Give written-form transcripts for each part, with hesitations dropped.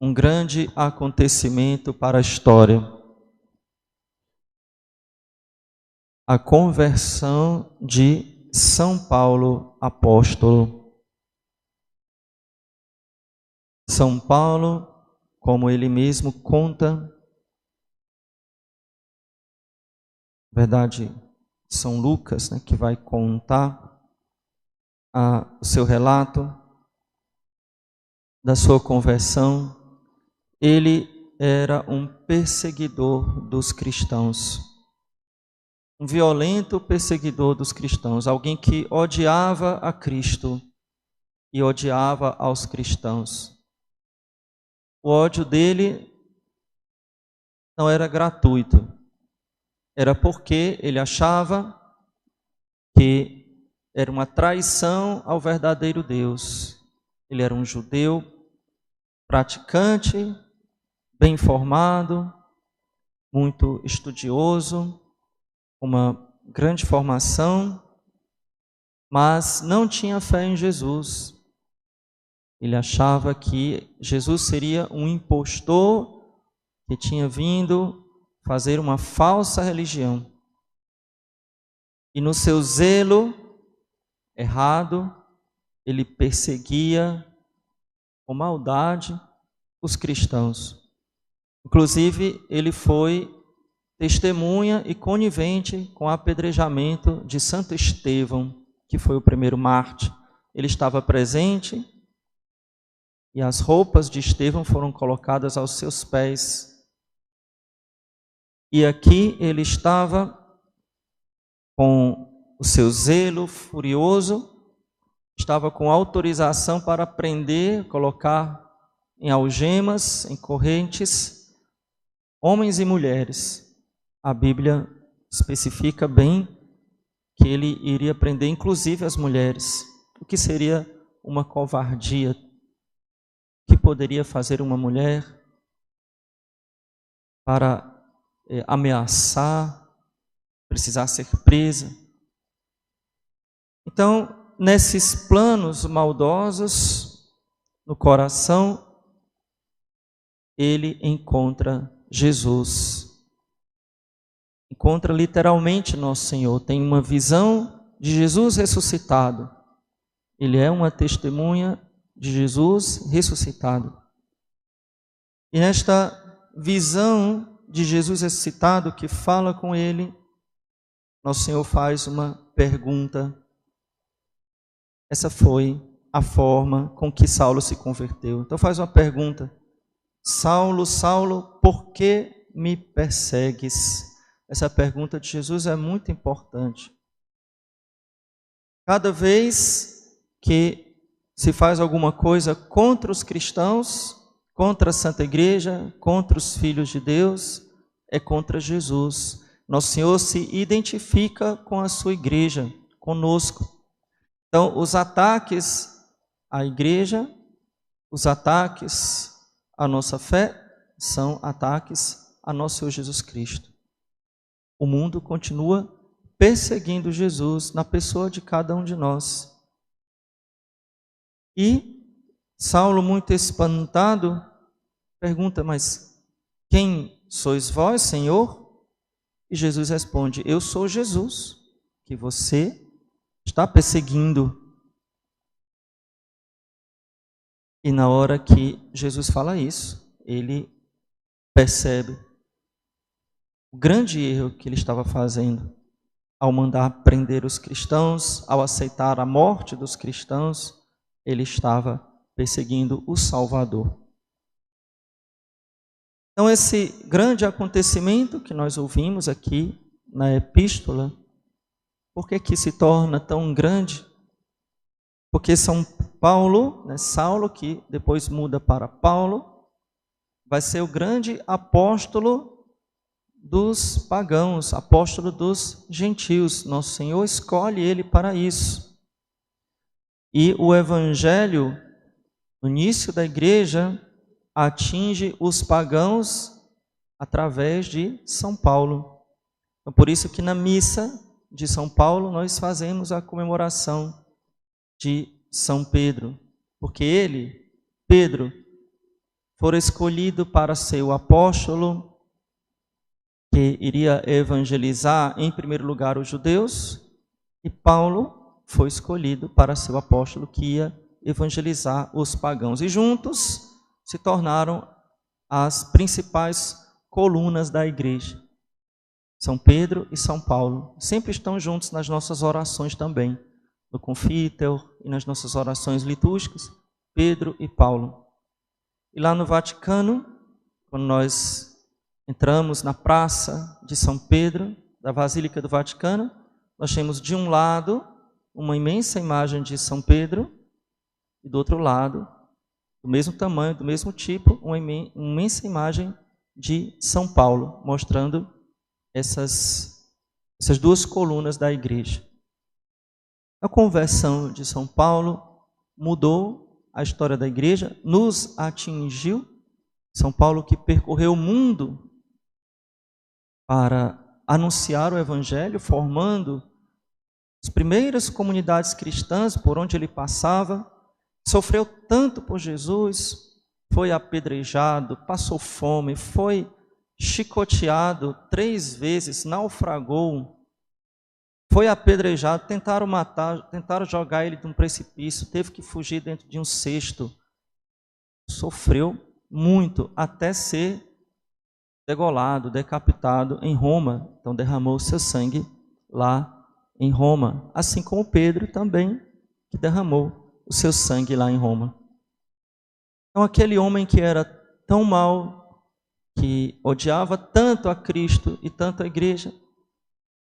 um grande acontecimento para a história. A conversão de São Paulo apóstolo. São Paulo, como ele mesmo conta, na verdade, São Lucas, né, que vai contar o seu relato da sua conversão. Ele era um perseguidor dos cristãos, um violento perseguidor dos cristãos, alguém que odiava a Cristo e odiava aos cristãos. O ódio dele não era gratuito, era porque ele achava que era uma traição ao verdadeiro Deus. Ele era um judeu praticante, bem informado, muito estudioso, uma grande formação, mas não tinha fé em Jesus. Ele achava que Jesus seria um impostor que tinha vindo fazer uma falsa religião. E no seu zelo errado, ele perseguia com maldade os cristãos. Inclusive, ele foi testemunha e conivente com o apedrejamento de Santo Estevão, que foi o primeiro mártir. Ele estava presente e as roupas de Estevão foram colocadas aos seus pés. E aqui ele estava com o seu zelo furioso, estava com autorização para prender, colocar em algemas, em correntes, homens e mulheres. A Bíblia especifica bem que ele iria prender inclusive as mulheres, o que seria uma covardia. O que poderia fazer uma mulher para ameaçar, precisar ser presa? Então, nesses planos maldosos no coração, ele encontra Jesus. Encontra literalmente Nosso Senhor, tem uma visão de Jesus ressuscitado. Ele é uma testemunha de Jesus ressuscitado. E nesta visão de Jesus ressuscitado que fala com ele, Nosso Senhor faz uma pergunta. Essa foi a forma com que Saulo se converteu. Então faz uma pergunta: Saulo, Saulo, por que me persegues? Essa pergunta de Jesus é muito importante. Cada vez que se faz alguma coisa contra os cristãos, contra a Santa Igreja, contra os filhos de Deus, é contra Jesus. Nosso Senhor se identifica com a sua igreja, conosco. Então, os ataques à igreja, os ataques à nossa fé, são ataques a nosso Senhor Jesus Cristo. O mundo continua perseguindo Jesus na pessoa de cada um de nós. E Saulo, muito espantado, pergunta: mas quem sois vós, Senhor? E Jesus responde: eu sou Jesus, que você está perseguindo. E na hora que Jesus fala isso, ele percebe o grande erro que ele estava fazendo ao mandar prender os cristãos, ao aceitar a morte dos cristãos. Ele estava perseguindo o Salvador. Então, esse grande acontecimento que nós ouvimos aqui na epístola, por que se torna tão grande? Porque São Paulo, Saulo, que depois muda para Paulo, vai ser o grande apóstolo dos pagãos, apóstolo dos gentios. Nosso Senhor escolhe ele para isso. E o evangelho, no início da igreja, atinge os pagãos através de São Paulo. Então, por isso que na missa de São Paulo nós fazemos a comemoração de São Pedro, porque ele, Pedro, fora escolhido para ser o apóstolo que iria evangelizar, em primeiro lugar, os judeus, e Paulo foi escolhido para ser o apóstolo que ia evangelizar os pagãos. E juntos se tornaram as principais colunas da igreja. São Pedro e São Paulo sempre estão juntos nas nossas orações também, no Confítel e nas nossas orações litúrgicas, Pedro e Paulo. E lá no Vaticano, quando nós entramos na praça de São Pedro, da Basílica do Vaticano, nós temos de um lado uma imensa imagem de São Pedro e do outro lado, do mesmo tamanho, do mesmo tipo, uma imensa imagem de São Paulo, mostrando essas duas colunas da igreja. A conversão de São Paulo mudou a história da igreja, nos atingiu. São Paulo que percorreu o mundo para anunciar o evangelho, formando as primeiras comunidades cristãs por onde ele passava, sofreu tanto por Jesus, foi apedrejado, passou fome, foi chicoteado 3 vezes, naufragou, foi apedrejado, tentaram matar, tentaram jogar ele de um precipício, teve que fugir dentro de um cesto, sofreu muito até ser degolado, decapitado em Roma, então derramou seu sangue lá em Roma, assim como Pedro também, que derramou o seu sangue lá em Roma. Então aquele homem que era tão mau, que odiava tanto a Cristo e tanto a igreja,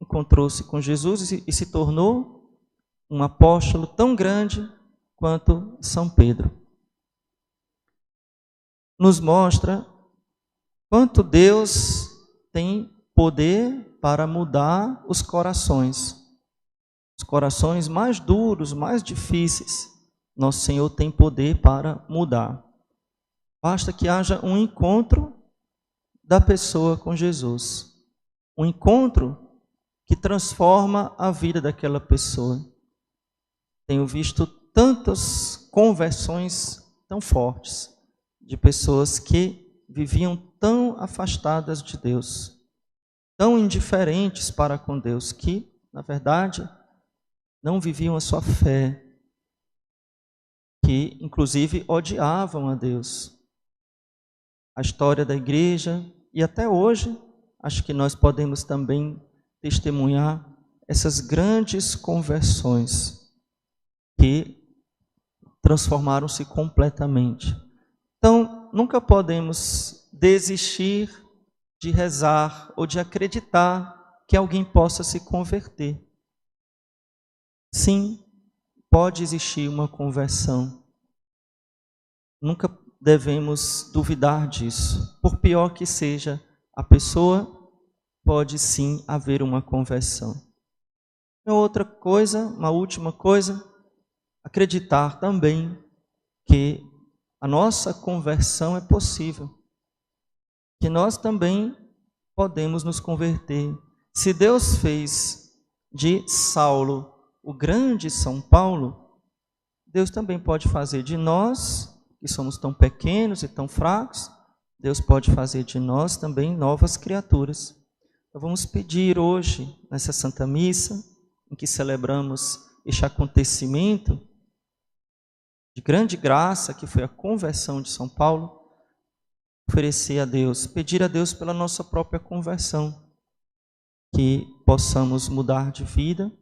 encontrou-se com Jesus e se tornou um apóstolo tão grande quanto São Pedro. Nos mostra quanto Deus tem poder para mudar os corações mais duros, mais difíceis. Nosso Senhor tem poder para mudar. Basta que haja um encontro da pessoa com Jesus. Um encontro que transforma a vida daquela pessoa. Tenho visto tantas conversões tão fortes de pessoas que viviam tão afastadas de Deus, tão indiferentes para com Deus, que, na verdade, não viviam a sua fé, que, inclusive, odiavam a Deus. A história da igreja, e até hoje, acho que nós podemos também testemunhar essas grandes conversões que transformaram-se completamente. Então, nunca podemos desistir de rezar ou de acreditar que alguém possa se converter. Sim, pode existir uma conversão. Nunca devemos duvidar disso. Por pior que seja a pessoa, pode sim haver uma conversão. Outra coisa, uma última coisa, acreditar também que a nossa conversão é possível, que nós também podemos nos converter. Se Deus fez de Saulo o grande São Paulo, Deus também pode fazer de nós, que somos tão pequenos e tão fracos, Deus pode fazer de nós também novas criaturas. Então vamos pedir hoje, nessa Santa Missa, em que celebramos este acontecimento de grande graça, que foi a conversão de São Paulo, oferecer a Deus, pedir a Deus pela nossa própria conversão, que possamos mudar de vida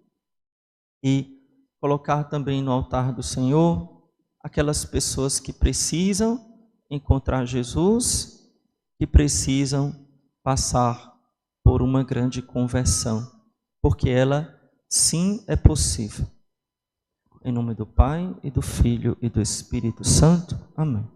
e colocar também no altar do Senhor aquelas pessoas que precisam encontrar Jesus, que precisam passar por uma grande conversão, porque ela sim é possível. Em nome do Pai, e do Filho, e do Espírito Santo. Amém.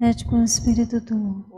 et com spiritu tuo.